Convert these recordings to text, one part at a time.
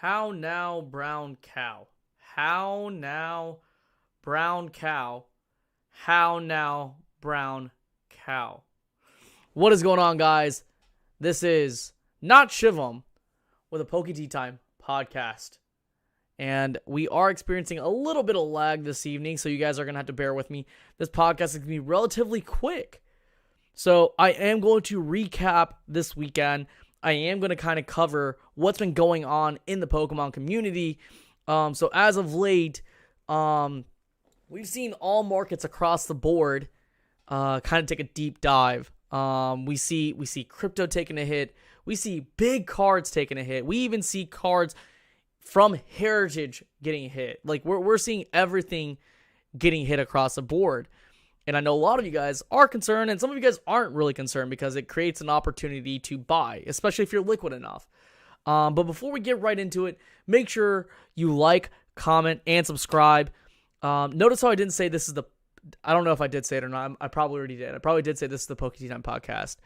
How now, brown cow? How now, brown cow? How now, brown cow? What is going on, guys? This is not Shivam with a Poke Tea Time podcast. And we are experiencing a little bit of lag this evening, so you guys are going to have to bear with me. This podcast is going to be relatively quick. So I am going to recap this weekend. I am going to kind of cover what's been going on in the Pokemon community. So as of late, we've seen all markets across the board kind of take a deep dive. We see crypto taking a hit. We see big cards taking a hit. We even see cards from Heritage getting hit. Like we're seeing everything getting hit across the board. And I know a lot of you guys are concerned, and some of you guys aren't really concerned because it creates an opportunity to buy, especially if you're liquid enough. But before we get right into it, make sure you like, comment, and subscribe. Notice how I didn't say this is the... I don't know if I did say it or not. I probably already did. I probably did say this is the Poke Tea Time podcast.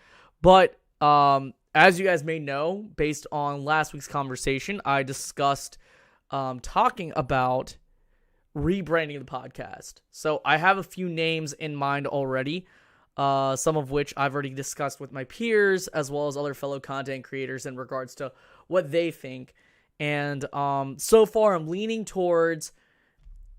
But as you guys may know, based on last week's conversation, I discussed talking about rebranding the podcast. So I have a few names in mind already, some of which I've already discussed with my peers as well as other fellow content creators in regards to what they think. And so far I'm leaning towards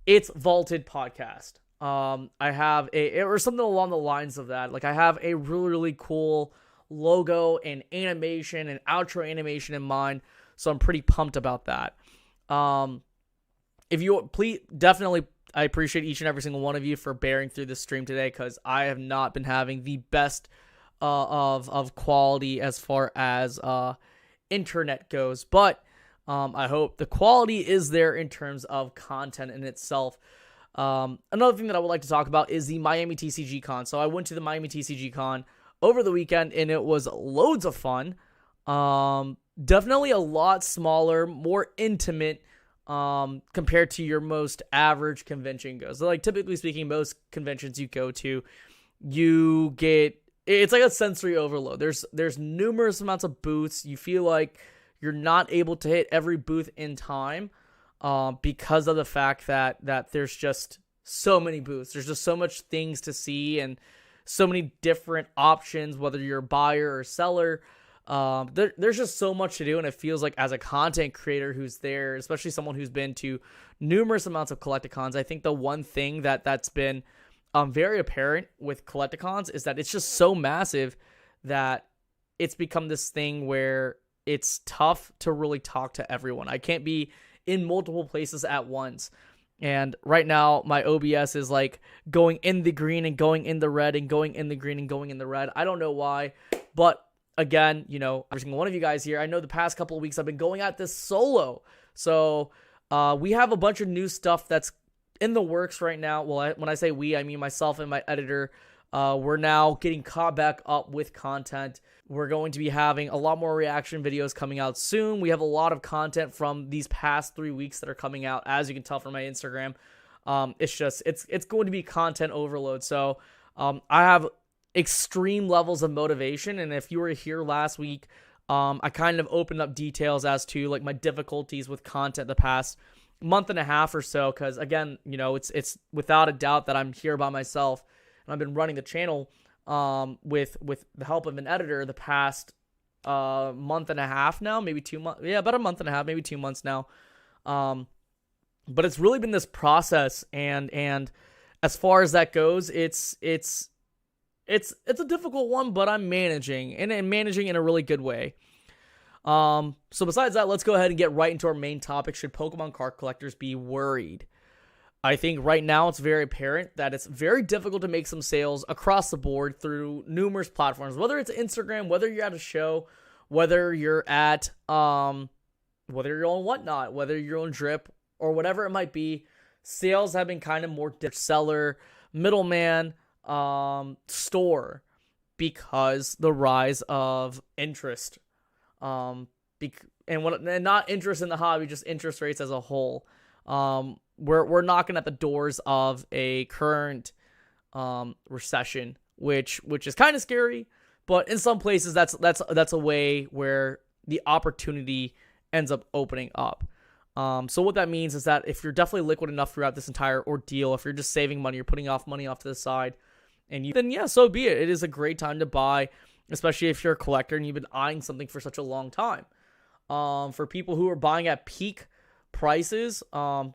It's Vaulted Podcast. I have or something along the lines of that. Like I have a really, really cool logo and animation and outro animation in mind. So I'm pretty pumped about that. If you please, definitely, I appreciate each and every single one of you for bearing through this stream today, because I have not been having the best of quality as far as internet goes. But I hope the quality is there in terms of content in itself. Another thing that I would like to talk about is the Miami TCG Con. So I went to the Miami TCG Con over the weekend, and it was loads of fun. Definitely a lot smaller, more intimate, compared to your most average convention goes. So like typically speaking, most conventions you go to, you get, it's like a sensory overload. There's numerous amounts of booths. You feel like you're not able to hit every booth in time, because of the fact that there's just so many booths. There's just so much things to see and so many different options, whether you're a buyer or seller. There's just so much to do, and it feels like as a content creator who's there, especially someone who's been to numerous amounts of Collecticons, I think the one thing that's been very apparent with Collecticons is that it's just so massive that it's become this thing where it's tough to really talk to everyone. I can't be in multiple places at once. And right now, my OBS is like going in the green and going in the red and going in the green and going in the red. I don't know why, but again, you know, every single one of you guys here, I know the past couple of weeks I've been going at this solo. So we have a bunch of new stuff that's in the works right now. Well, when I say we, I mean myself and my editor. We're now getting caught back up with content. We're going to be having a lot more reaction videos coming out soon. We have a lot of content from these past 3 weeks that are coming out, as you can tell from my Instagram. It's going to be content overload. So I have extreme levels of motivation, and if you were here last week, I kind of opened up details as to like my difficulties with content the past month and a half or so, because again, you know, it's without a doubt that I'm here by myself, and I've been running the channel with the help of an editor the past month and a half now, maybe 2 months, about a month and a half, maybe 2 months now. But it's really been this process, and as far as that goes, it's a difficult one, but I'm managing, and managing in a really good way. So besides that, let's go ahead and get right into our main topic. Should Pokemon card collectors be worried? I think right now it's very apparent that it's very difficult to make some sales across the board through numerous platforms, whether it's Instagram, whether you're at a show, whether you're at, whether you're on Whatnot, whether you're on Drip, or whatever it might be. Sales have been kind of more seller, middleman, store, because the rise of interest, and not interest in the hobby, just interest rates as a whole. We're knocking at the doors of a current recession, which is kind of scary, but in some places that's a way where the opportunity ends up opening up. So what that means is that if you're definitely liquid enough throughout this entire ordeal, if you're just saving money, you're putting money off to the side, then yeah, so be it. It is a great time to buy, especially if you're a collector and you've been eyeing something for such a long time. For people who are buying at peak prices,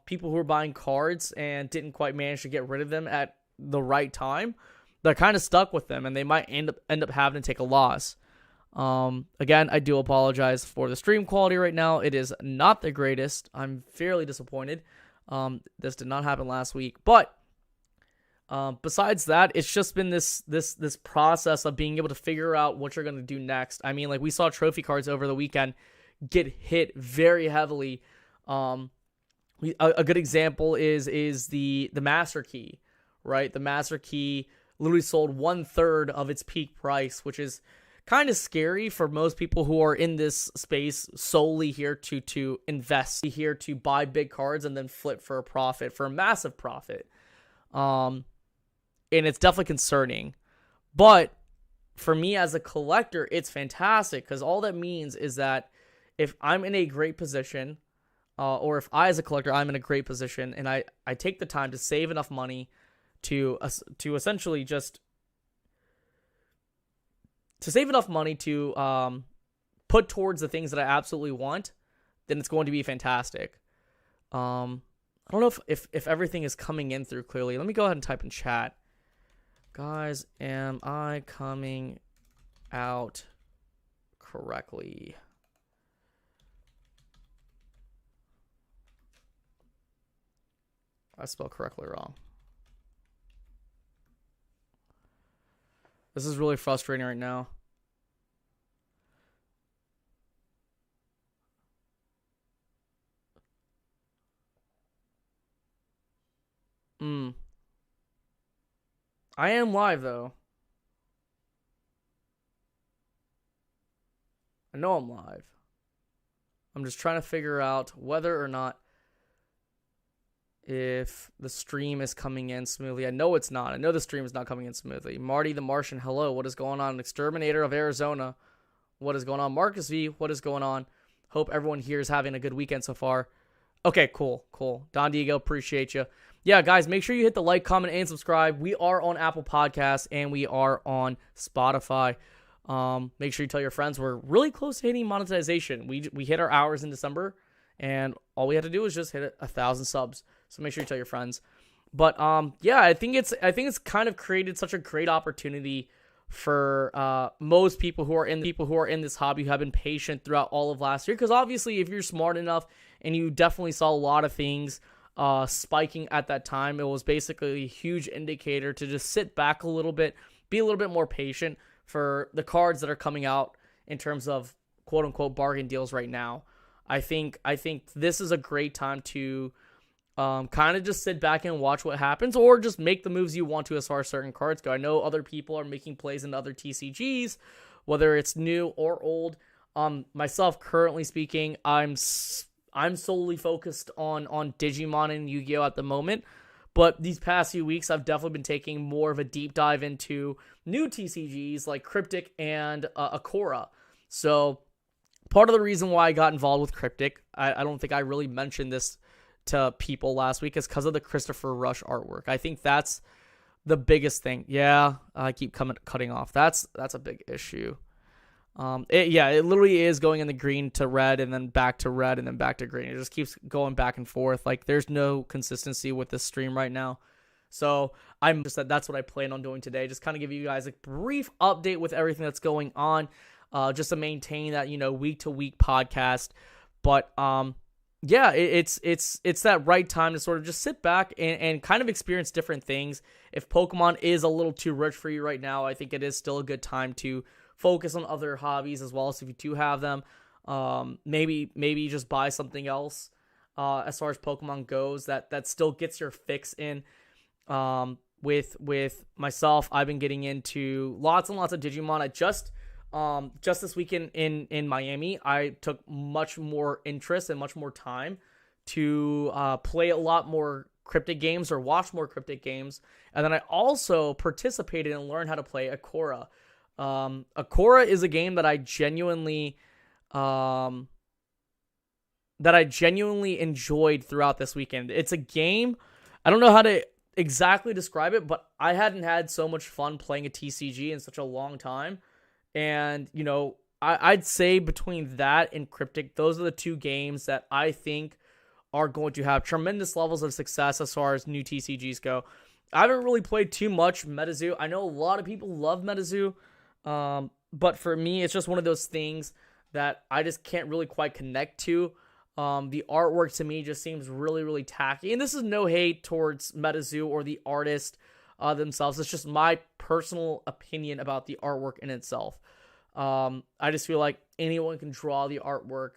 people who are buying cards and didn't quite manage to get rid of them at the right time, they're kind of stuck with them, and they might end up having to take a loss. Again, I do apologize for the stream quality right now. It is not the greatest. I'm fairly disappointed. This did not happen last week, but besides that, it's just been this process of being able to figure out what you're going to do next. I mean, like, we saw trophy cards over the weekend get hit very heavily. A good example is the Master Key, right? The Master Key literally sold 1/3 of its peak price, which is kind of scary for most people who are in this space solely here to invest, here to buy big cards and then flip for a profit, for a massive profit. And it's definitely concerning. But for me as a collector, it's fantastic, because all that means is that if I'm in a great position, or if I as a collector, I'm in a great position, and I take the time to save enough money to essentially just save enough money to put towards the things that I absolutely want, then it's going to be fantastic. I don't know if everything is coming in through clearly. Let me go ahead and type in chat. Guys, am I coming out correctly? I spelled correctly wrong. This is really frustrating right now. I am live, though. I know I'm live. I'm just trying to figure out whether or not if the stream is coming in smoothly. I know it's not. I know the stream is not coming in smoothly. Marty the Martian, hello. What is going on? Exterminator of Arizona. What is going on? Marcus V, what is going on? Hope everyone here is having a good weekend so far. Okay, cool. Don Diego, appreciate you. Yeah, guys, make sure you hit the like, comment, and subscribe. We are on Apple Podcasts, and we are on Spotify. Make sure you tell your friends. We're really close to hitting monetization. We hit our hours in December, and all we had to do was just hit 1,000 subs. So make sure you tell your friends. But yeah, I think it's kind of created such a great opportunity for most people who are in this hobby, who have been patient throughout all of last year. Because obviously, if you're smart enough and you definitely saw a lot of things spiking at that time, it was basically a huge indicator to just sit back a little bit, be a little bit more patient for the cards that are coming out in terms of quote unquote bargain deals right now. I think this is a great time to kind of just sit back and watch what happens, or just make the moves you want to as far as certain cards go. I know other people are making plays into other TCGs, whether it's new or old. Myself, currently speaking, I'm solely focused on Digimon and Yu-Gi-Oh! At the moment. But these past few weeks, I've definitely been taking more of a deep dive into new TCGs like Cryptic and Akora. So part of the reason why I got involved with Cryptic, I don't think I really mentioned this to people last week, is because of the Christopher Rush artwork. I think that's the biggest thing. Yeah, I keep cutting off. That's a big issue. It literally is going in the green to red and then back to red and then back to green. It just keeps going back and forth. Like, there's no consistency with this stream right now. So that's what I plan on doing today. Just kind of give you guys a brief update with everything that's going on, just to maintain that, week to week podcast. But, yeah, it's that right time to sort of just sit back and kind of experience different things. If Pokemon is a little too rich for you right now, I think it is still a good time to focus on other hobbies as well. So if you do have them, maybe just buy something else as far as Pokemon goes that still gets your fix in. With myself, I've been getting into lots and lots of Digimon. I just this weekend in Miami, I took much more interest and much more time to play a lot more Cryptic games or watch more Cryptic games. And then I also participated and learned how to play Akora. Akora is a game that I genuinely that I genuinely enjoyed throughout this weekend. It's a game, I don't know how to exactly describe it, but I hadn't had so much fun playing a TCG in such a long time. And, I'd say between that and Cryptic, those are the two games that I think are going to have tremendous levels of success as far as new TCGs go. I haven't really played too much MetaZoo. I know a lot of people love MetaZoo, but for me, it's just one of those things that I just can't really quite connect to. The artwork to me just seems really, really tacky. And this is no hate towards MetaZoo or the artist themselves. It's just my personal opinion about the artwork in itself. I just feel like anyone can draw the artwork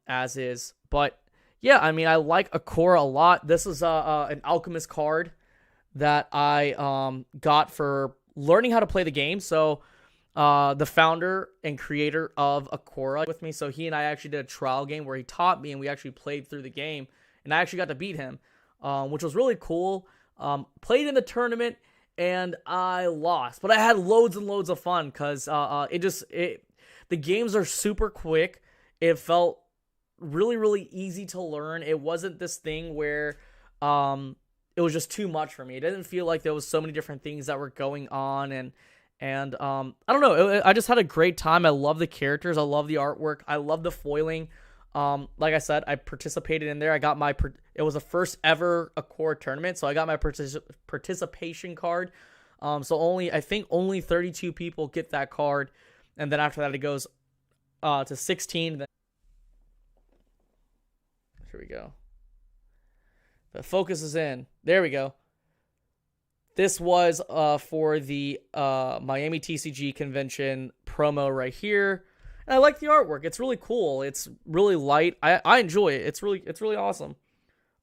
as is. But yeah, I mean, I like Akora a lot. This is an Alchemist card that I got for learning how to play the game. So the founder and creator of Akora with me. So he and I actually did a trial game where he taught me and we actually played through the game. And I actually got to beat him, which was really cool. Played in the tournament and I lost. But I had loads and loads of fun because the games are super quick. It felt really, really easy to learn. It wasn't this thing where it was just too much for me. It didn't feel like there was so many different things that were going on, and I don't know. I just had a great time. I love the characters. I love the artwork. I love the foiling. Like I said, I participated in there. I got it was the first ever Akora tournament, so I got my participation card. So I think only 32 people get that card, and then after that it goes to 16. Here we go. The focus is in. There we go. This was for the Miami TCG convention promo right here. And I like the artwork. It's really cool. It's really light. I enjoy it. It's really awesome.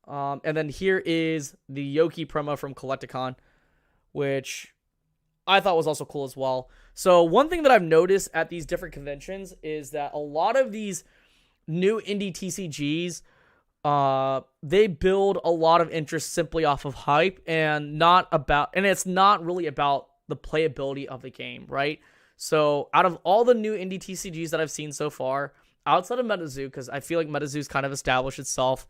And then here is the Yoki promo from Collecticon, which I thought was also cool as well. So one thing that I've noticed at these different conventions is that a lot of these new indie TCGs, they build a lot of interest simply off of hype and it's not really about the playability of the game, right? So out of all the new indie TCGs that I've seen so far, outside of MetaZoo, because I feel like MetaZoo's kind of established itself,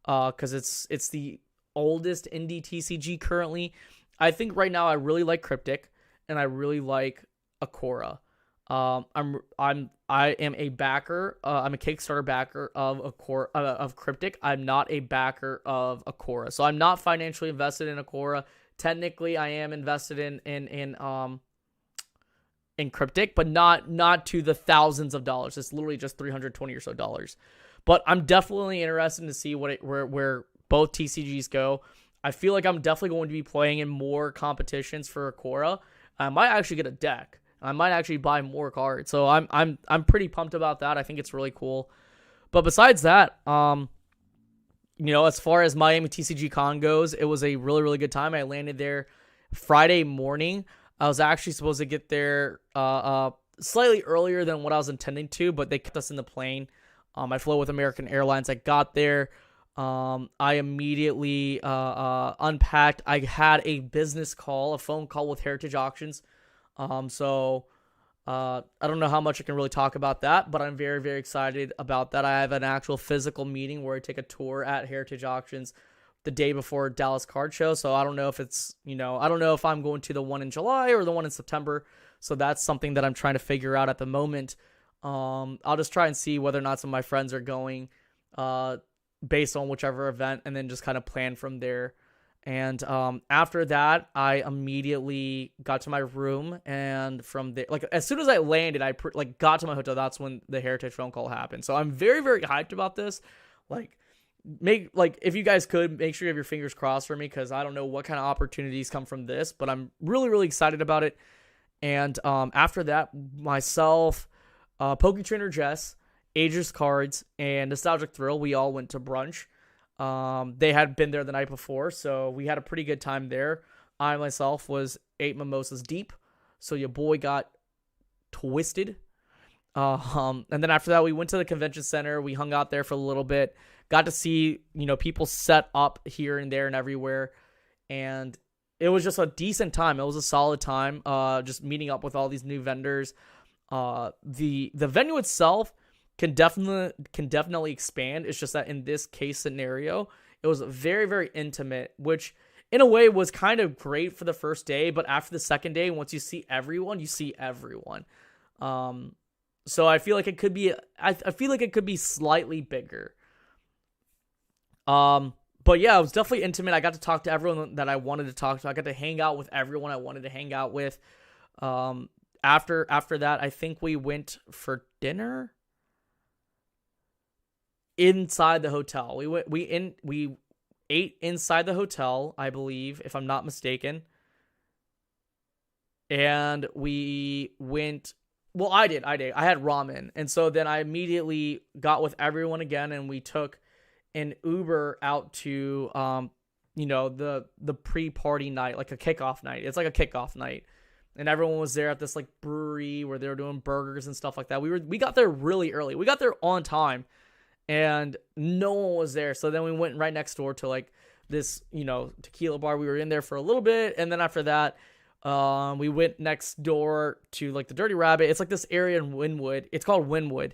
because it's the oldest indie TCG currently. I think right now I really like Cryptic and I really like Akora. I am a backer. I'm a Kickstarter backer of Akora, of Cryptic. I'm not a backer of Akora, so I'm not financially invested in Akora. Technically, I am invested in Cryptic, but not to the thousands of dollars. It's literally just $320 or so dollars. But I'm definitely interested to see where both TCGs go. I feel like I'm definitely going to be playing in more competitions for Akora. I might actually get a deck. I might actually buy more cards. So I'm pretty pumped about that. I think it's really cool. But besides that, as far as Miami TCG Con goes, it was a really, really good time. I landed there Friday morning. I was actually supposed to get there slightly earlier than what I was intending to, but they kept us in the plane. I flew with American Airlines. I got there. I immediately unpacked. I had a phone call with Heritage Auctions. So I don't know how much I can really talk about that, but I'm very, very excited about that. I have an actual physical meeting where I take a tour at Heritage Auctions the day before Dallas Card Show. So I don't know if I don't know if I'm going to the one in July or the one in September. So that's something that I'm trying to figure out at the moment. I'll just try and see whether or not some of my friends are going, based on whichever event, and then just kind of plan from there. And after that, I immediately got to my room, and from there, like as soon as I landed, I got to my hotel. That's when the Heritage phone call happened. So I'm very, very hyped about this. If you guys could make sure you have your fingers crossed for me, because I don't know what kind of opportunities come from this, but I'm really, really excited about it. And after that, myself, Poke Trainer Jess, Aegis Cards, and Nostalgic Thrill, we all went to brunch. They had been there the night before, so we had a pretty good time there. I myself was 8 mimosas deep, so your boy got twisted. And then after that, we went to the convention center. We hung out there for a little bit, got to see, people set up here and there and everywhere. And it was just a decent time. It was a solid time, just meeting up with all these new vendors. The venue itself can definitely expand. It's just that in this case scenario, it was very, very intimate, which in a way was kind of great for the first day, but after the second day, once you see everyone, you see everyone. So I feel like it could be I feel like it could be slightly bigger. But yeah, it was definitely intimate. I got to talk to everyone that I wanted to talk to. I got to hang out with everyone I wanted to hang out with. After that, I think we went for dinner inside the hotel. We ate inside the hotel, I believe, if I'm not mistaken. And we went, well, I had ramen. And so then I immediately got with everyone again, and we took an Uber out to the pre-party night, like a kickoff night. It's like a kickoff night. And everyone was there at this like brewery where they were doing burgers and stuff like that. We got there really early. We got there on time, and no one was there. So then we went right next door to like this, tequila bar. We were in there for a little bit, and then after that, we went next door to like the Dirty Rabbit. It's like this area in Wynwood. It's called Wynwood,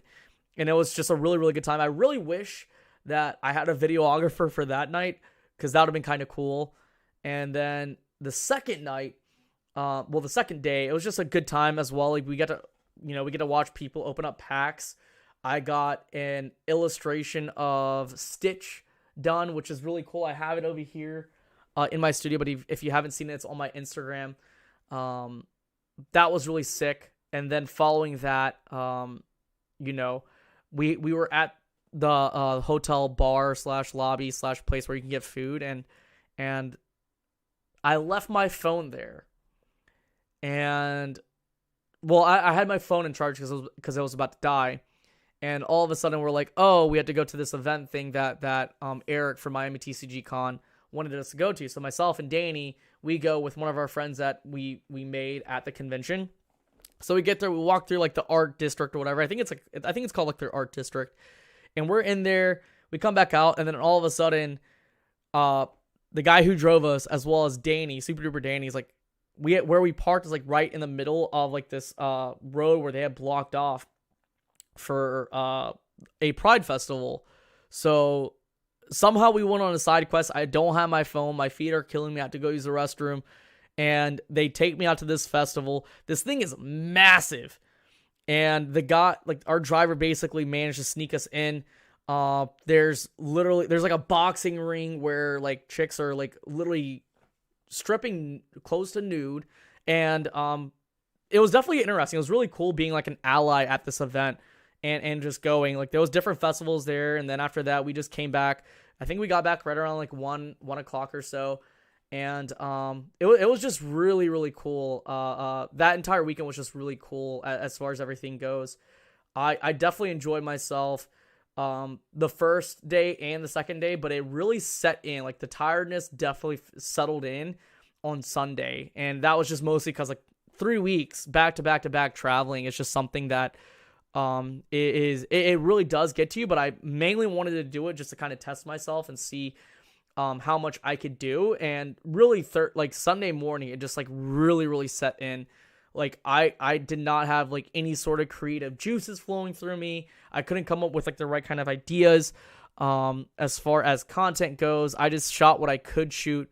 and it was just a really, really good time. I really wish that I had a videographer for that night, because that would have been kind of cool. And then the second night, the second day, it was just a good time as well. Like we get to watch people open up packs. I got an illustration of Stitch done, which is really cool. I have it over here in my studio, but if you haven't seen it, it's on my Instagram. That was really sick. And then following that, we were at the hotel bar / lobby / place where you can get food, and I left my phone there. And well, I had my phone in charge because it was about to die. And all of a sudden we're like, oh, we had to go to this event thing that Eric from Miami TCG Con wanted us to go to. So myself and Danny, we go with one of our friends that we made at the convention. So we get there, we walk through like the art district or whatever. I think it's called like their art district. And we're in there, we come back out, and then all of a sudden, the guy who drove us, as well as Danny, Super Duper Danny, is like, where we parked is like right in the middle of like this road where they had blocked off for a Pride festival. So somehow we went on a side quest. I don't have my phone. My feet are killing me. I have to go use the restroom. And they take me out to this festival. This thing is massive. And our driver basically managed to sneak us in. There's like a boxing ring where like chicks are like literally stripping close to nude. And it was definitely interesting. It was really cool being like an ally at this event and just going. Like there was different festivals there, and then after that we just came back. I think we got back right around like 1 o'clock or so. And it was just really, really cool. That entire weekend was just really cool as far as everything goes. I definitely enjoyed myself the first day and the second day, but it really set in. Like the tiredness definitely settled in on Sunday, and that was just mostly because like 3 weeks back to back to back traveling is just something that it really does get to you. But I mainly wanted to do it just to kind of test myself and see how much I could do. And really like Sunday morning, it just like really, really set in. Like I did not have like any sort of creative juices flowing through me. I couldn't come up with like the right kind of ideas as far as content goes. I just shot what I could shoot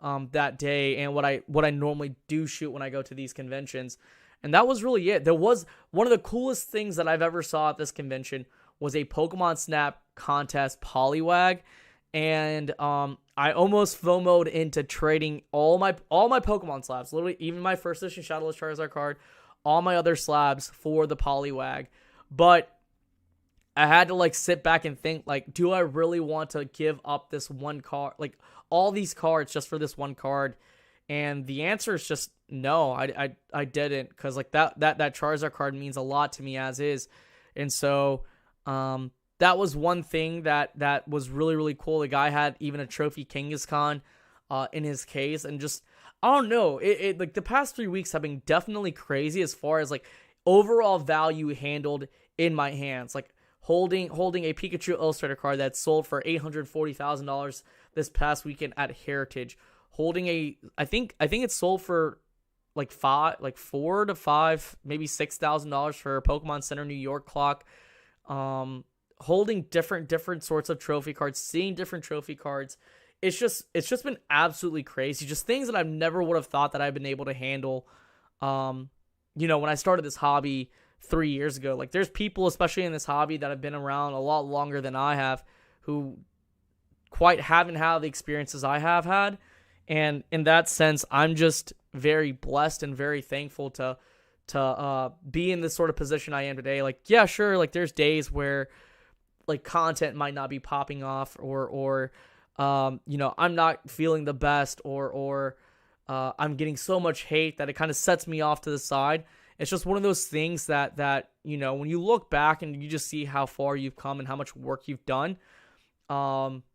that day, and what I normally do shoot when I go to these conventions. And that was really it. There was one of the coolest things that I've ever saw at this convention was a Pokemon Snap contest Poliwag. And I almost FOMO'd into trading all my Pokemon slabs, literally even my first edition Shadowless Charizard card, all my other slabs for the Poliwag. But I had to like sit back and think, like, do I really want to give up this one card, like all these cards just for this one card? And the answer is just no. I didn't, because like that Charizard card means a lot to me as is. And so that was one thing that was really, really cool. The guy had even a trophy Kangaskhan in his case, and just, I don't know, it like the past 3 weeks have been definitely crazy as far as like overall value handled in my hands. Like holding a Pikachu Illustrator card that sold for $840,000 this past weekend at Heritage. Holding I think it sold for like $4,000 to $5,000, maybe $6,000 for a Pokemon Center New York clock. holding different sorts of trophy cards, seeing different trophy cards. It's just been absolutely crazy. Just things that I never would have thought that I've been able to handle. When I started this hobby 3 years ago, like there's people, especially in this hobby, that have been around a lot longer than I have, who quite haven't had the experiences I have had. And in that sense, I'm just very blessed and very thankful to be in this sort of position I am today. Like, yeah, sure, like there's days where like content might not be popping off, or I'm not feeling the best, or I'm getting so much hate that it kind of sets me off to the side. It's just one of those things that when you look back and you just see how far you've come and how much work you've done,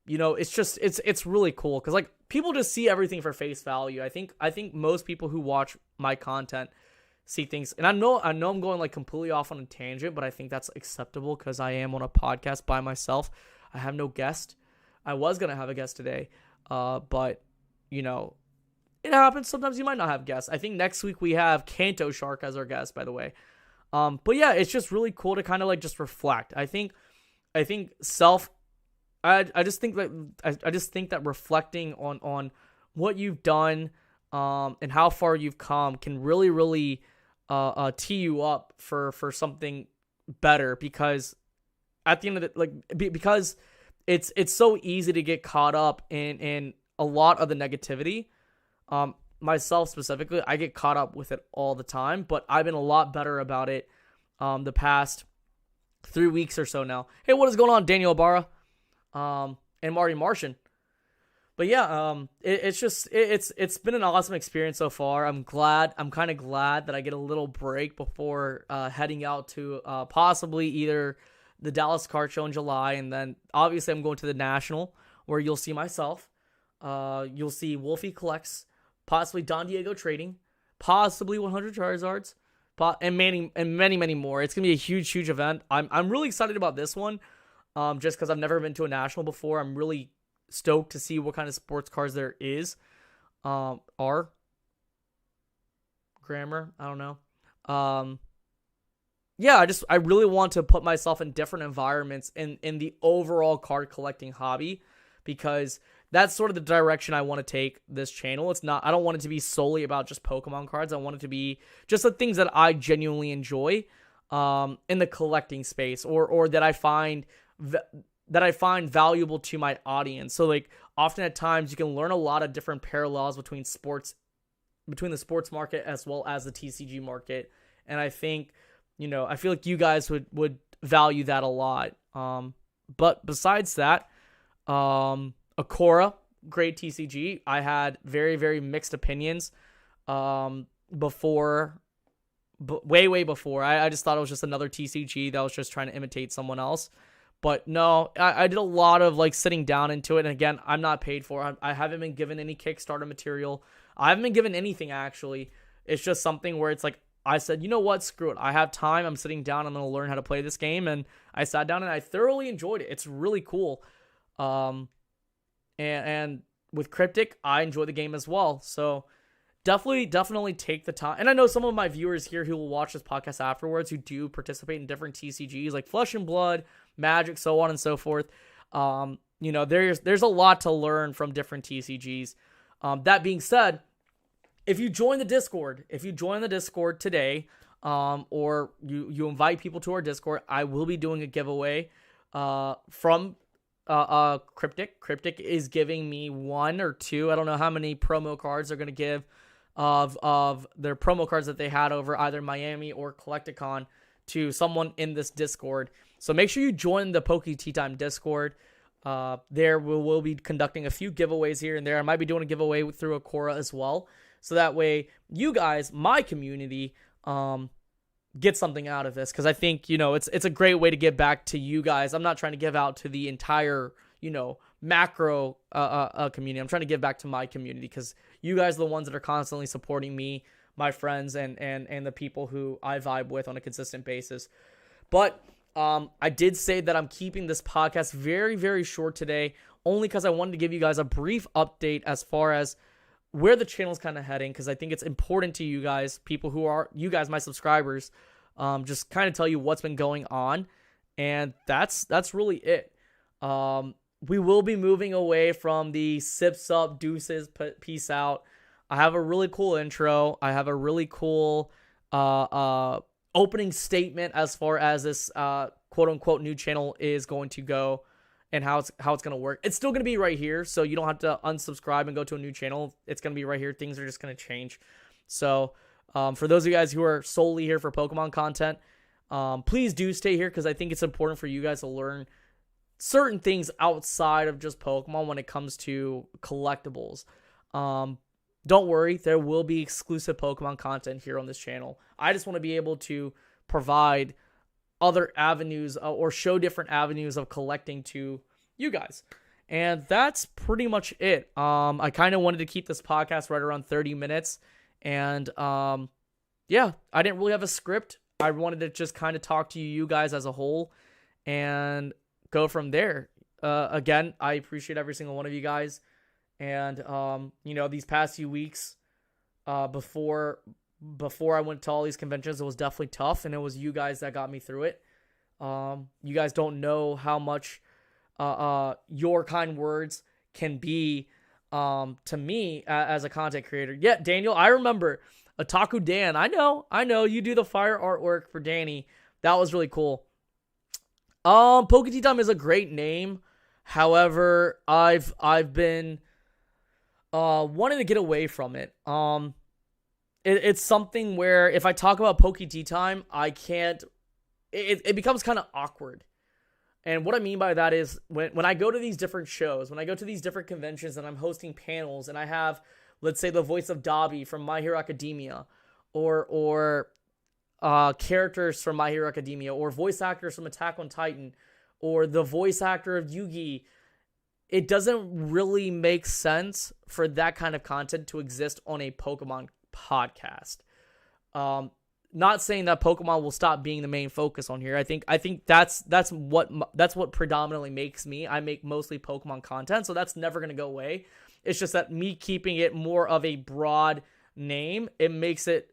it's really cool, because like people just see everything for face value. I think most people who watch my content see things, and I know I'm going like completely off on a tangent, but I think that's acceptable because I am on a podcast by myself. I have no guest. I was gonna have a guest today, but it happens. Sometimes you might not have guests. I think next week we have Kanto Shark as our guest, by the way. But yeah, it's just really cool to kind of like just reflect. I just think that reflecting on what you've done, and how far you've come can really tee you up for something better, because at the end of it, because it's so easy to get caught up in a lot of the negativity. Myself specifically, I get caught up with it all the time, but I've been a lot better about it the past 3 weeks or so now. Hey, what is going on, Daniel Ibarra? And Marty Martian. But yeah, it's been an awesome experience so far. I'm kind of glad that I get a little break before heading out to possibly either the Dallas Card Show in July, and then obviously I'm going to the National, where you'll see myself. You'll see Wolfie Collects, possibly Don Diego Trading, possibly 100 Charizards, and many more. It's gonna be a huge event. I'm really excited about this one. Just because I've never been to a national before. I'm really stoked to see what kind of sports cards there is. Are grammar, I don't know. Yeah, I really want to put myself in different environments in the overall card collecting hobby, because that's sort of the direction I want to take this channel. I don't want it to be solely about just Pokemon cards. I want it to be just the things that I genuinely enjoy in the collecting space, or that I find valuable to my audience. So like often at times you can learn a lot of different parallels between the sports market as well as the TCG market. And I think, I feel like you guys would value that a lot. But besides that, Akora, great TCG. I had very, very mixed opinions before, but way before. I just thought it was just another TCG that was just trying to imitate someone else. But no, I did a lot of like sitting down into it. And again, I'm not paid for it. I haven't been given any Kickstarter material. I haven't been given anything, actually. It's just something where it's like, I said, you know what? Screw it. I have time. I'm sitting down. I'm going to learn how to play this game. And I sat down and I thoroughly enjoyed it. It's really cool. And with Cryptic, I enjoy the game as well. So definitely take the time. And I know some of my viewers here who will watch this podcast afterwards who do participate in different TCGs like Flesh and Blood, Magic, so on and so forth. There's a lot to learn from different TCGs. That being said, if you join the Discord today, or you invite people to our Discord, I will be doing a giveaway from Cryptic. Cryptic is giving me 1 or 2, I don't know how many promo cards they're going to give of their promo cards that they had over either Miami or Collecticon to someone in this Discord. So make sure you join the Poke Tea Time Discord. There we'll be conducting a few giveaways here and there. I might be doing a giveaway through Akora as well. So that way you guys, my community, get something out of this. Because I think, it's a great way to give back to you guys. I'm not trying to give out to the entire, macro community. I'm trying to give back to my community, because you guys are the ones that are constantly supporting me, my friends, and the people who I vibe with on a consistent basis. But I did say that I'm keeping this podcast very, very short today, only because I wanted to give you guys a brief update as far as where the channel's kind of heading, because I think it's important to you guys, my subscribers, just kind of tell you what's been going on. And that's really it. We will be moving away from the sips up, deuces, peace out. I have a really cool intro. I have a really cool opening statement as far as this quote unquote new channel is going to go and how it's going to work. It's still going to be right here, so you don't have to unsubscribe and go to a new channel. It's going to be right here. Things are just going to change. So for those of you guys who are solely here for Pokemon content, please do stay here because I think it's important for you guys to learn certain things outside of just Pokemon when it comes to collectibles. Don't worry, there will be exclusive Pokemon content here on this channel. I just want to be able to provide other avenues or show different avenues of collecting to you guys. And that's pretty much it. I kind of wanted to keep this podcast right around 30 minutes. And yeah, I didn't really have a script. I wanted to just kind of talk to you guys as a whole and go from there. Again, I appreciate every single one of you guys. And, these past few weeks, before I went to all these conventions, it was definitely tough, and it was you guys that got me through it. You guys don't know how much, your kind words can be, to me as a content creator. Yeah, Daniel, I remember Otaku Dan. I know you do the fire artwork for Danny. That was really cool. Poke Time is a great name. However, I've been wanting to get away from it. It's something where if I talk about Poke Time, I can't. It becomes kind of awkward. And what I mean by that is when I go to these different shows, when I go to these different conventions and I'm hosting panels and I have, let's say, the voice of Dobby from My Hero Academia, or characters from My Hero Academia, or voice actors from Attack on Titan, or the voice actor of Yugi, it doesn't really make sense for that kind of content to exist on a Pokemon podcast. Not saying that Pokemon will stop being the main focus on here. I think that's what predominantly makes me. I make mostly Pokemon content, so that's never going to go away. It's just that me keeping it more of a broad name, it makes it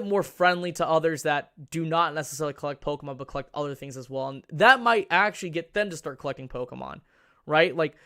more friendly to others that do not necessarily collect Pokemon but collect other things as well. And that might actually get them to start collecting Pokemon, right? Like,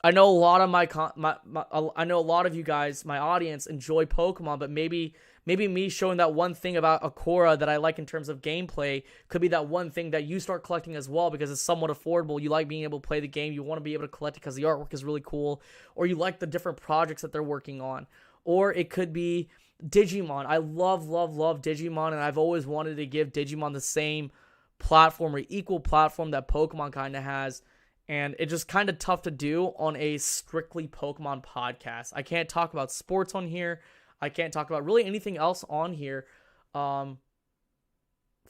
I know a lot of I know a lot of you guys, my audience, enjoy Pokemon, but maybe me showing that one thing about Akora that I like in terms of gameplay could be that one thing that you start collecting as well because it's somewhat affordable. You like being able to play the game. You want to be able to collect it because the artwork is really cool, or you like the different projects that they're working on. Or it could be Digimon. I love Digimon, and I've always wanted to give Digimon the same platform or equal platform that Pokemon kind of has. And it's just kind of tough to do on a strictly Pokemon podcast. I can't talk about sports on here. I can't talk about really anything else on here for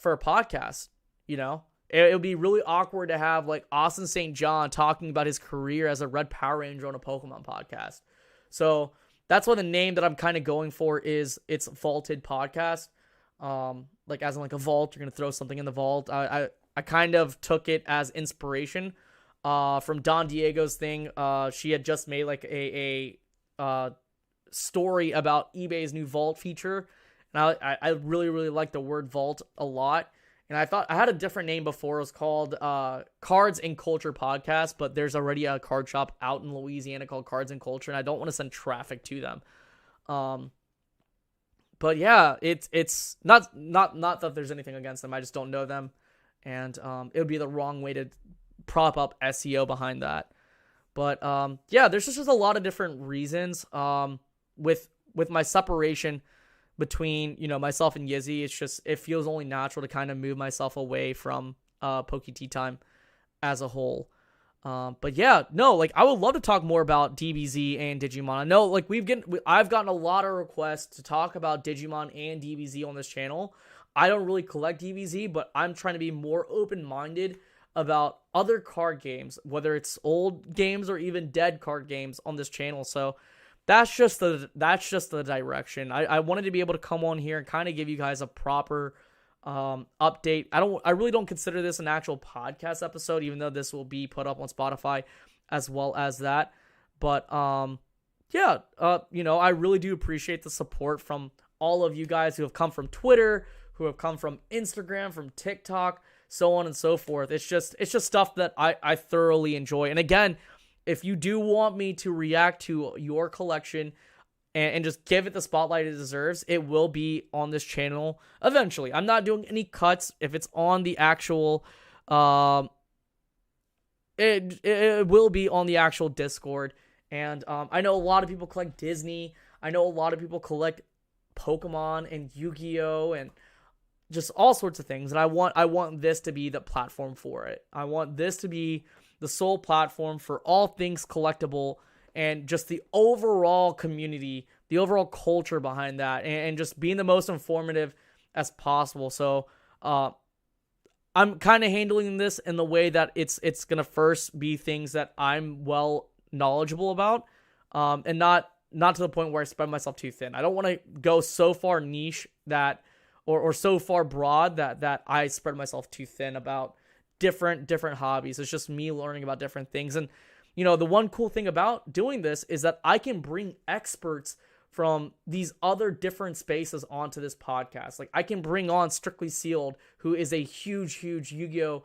a podcast, It would be really awkward to have, like, Austin St. John talking about his career as a Red Power Ranger on a Pokemon podcast. So that's why the name that I'm kind of going for is it's Vaulted Podcast. Like, as in, like, a vault, you're going to throw something in the vault. I kind of took it as inspiration from Don Diego's thing. She had just made, like, a story about eBay's new vault feature, and I really like the word vault a lot. And I thought I had a different name before. It was called Cards and Culture Podcast, but there's already a card shop out in Louisiana called Cards and Culture, and I don't want to send traffic to them. But yeah, it's not that there's anything against them. I just don't know them, and it would be the wrong way to prop up SEO behind that. But yeah, there's just a lot of different reasons. With my separation between, myself and Yizzy, it feels only natural to kind of move myself away from Poke Time as a whole. But yeah, no, like, I would love to talk more about DBZ and Digimon. I know, like, I've gotten a lot of requests to talk about Digimon and DBZ on this channel. I don't really collect DBZ, but I'm trying to be more open-minded about other card games, whether it's old games or even dead card games on this channel. So that's just the direction. I wanted to be able to come on here and kind of give you guys a proper update. I really don't consider this an actual podcast episode, even though this will be put up on Spotify as well as that. But yeah, I really do appreciate the support from all of you guys who have come from Twitter, who have come from Instagram, from TikTok, so on and so forth. It's just stuff that I thoroughly enjoy. And again, if you do want me to react to your collection and just give it the spotlight it deserves, it will be on this channel eventually. I'm not doing any cuts. If it's on the actual, it will be on the actual Discord. And I know a lot of people collect Disney. I know a lot of people collect Pokemon and Yu-Gi-Oh! And just all sorts of things. And I want this to be the platform for it. I want this to be the sole platform for all things collectible and just the overall community, the overall culture behind that, and just being the most informative as possible. So I'm kind of handling this in the way that it's going to first be things that I'm well knowledgeable about, and not to the point where I spread myself too thin. I don't want to go so far niche that or so far broad that I spread myself too thin about different hobbies. It's just me learning about different things. And the one cool thing about doing this is that I can bring experts from these other different spaces onto this podcast. Like, I can bring on Strictly Sealed, who is a huge Yu-Gi-Oh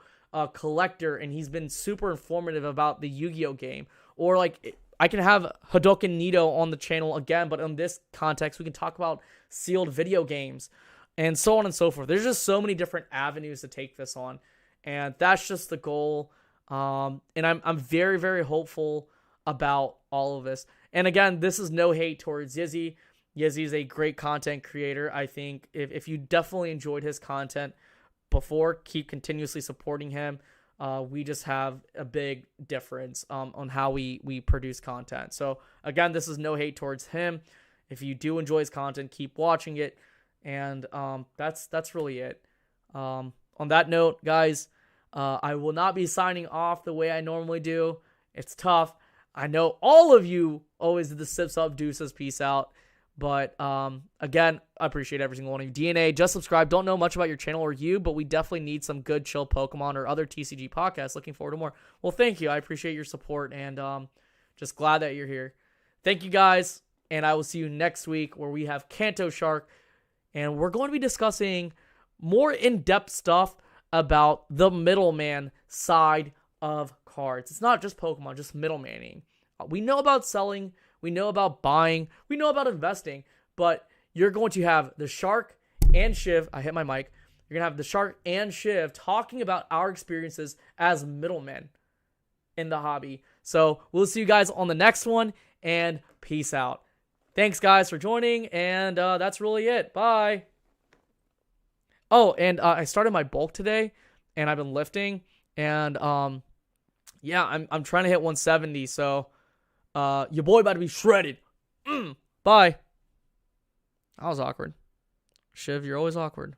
collector, and he's been super informative about the Yu-Gi-Oh game. Or like, I can have Hadoken Nito on the channel again, but in this context, we can talk about sealed video games and so on and so forth. There's just so many different avenues to take this on, and that's just the goal. And I'm very, very hopeful about all of this. And again, this is no hate towards Yizzy. Yizzy is a great content creator. I think if you definitely enjoyed his content before, keep continuously supporting him. We just have a big difference on how we produce content. So again, this is no hate towards him. If you do enjoy his content, keep watching it. And that's really it. On that note, guys, I will not be signing off the way I normally do. It's tough. I know all of you always did the sips up deuces, peace out. But again, I appreciate every single one of you. DNA, just subscribe. Don't know much about your channel or you, but we definitely need some good chill Pokemon or other TCG podcasts. Looking forward to more. Well, thank you. I appreciate your support, and just glad that you're here. Thank you, guys, and I will see you next week where we have Kanto Shark, and we're going to be discussing more in-depth stuff about the middleman side of cards. It's not just Pokemon, just middlemaning. We know about selling, we know about buying, we know about investing, but you're going to have the Shark and Shiv, I hit my mic, you're going to have the Shark and Shiv talking about our experiences as middlemen in the hobby. So we'll see you guys on the next one, and peace out. Thanks, guys, for joining, and that's really it. Bye. Oh, and I started my bulk today, and I've been lifting, and yeah, I'm trying to hit 170, so your boy about to be shredded. Bye. That was awkward. Shiv, you're always awkward.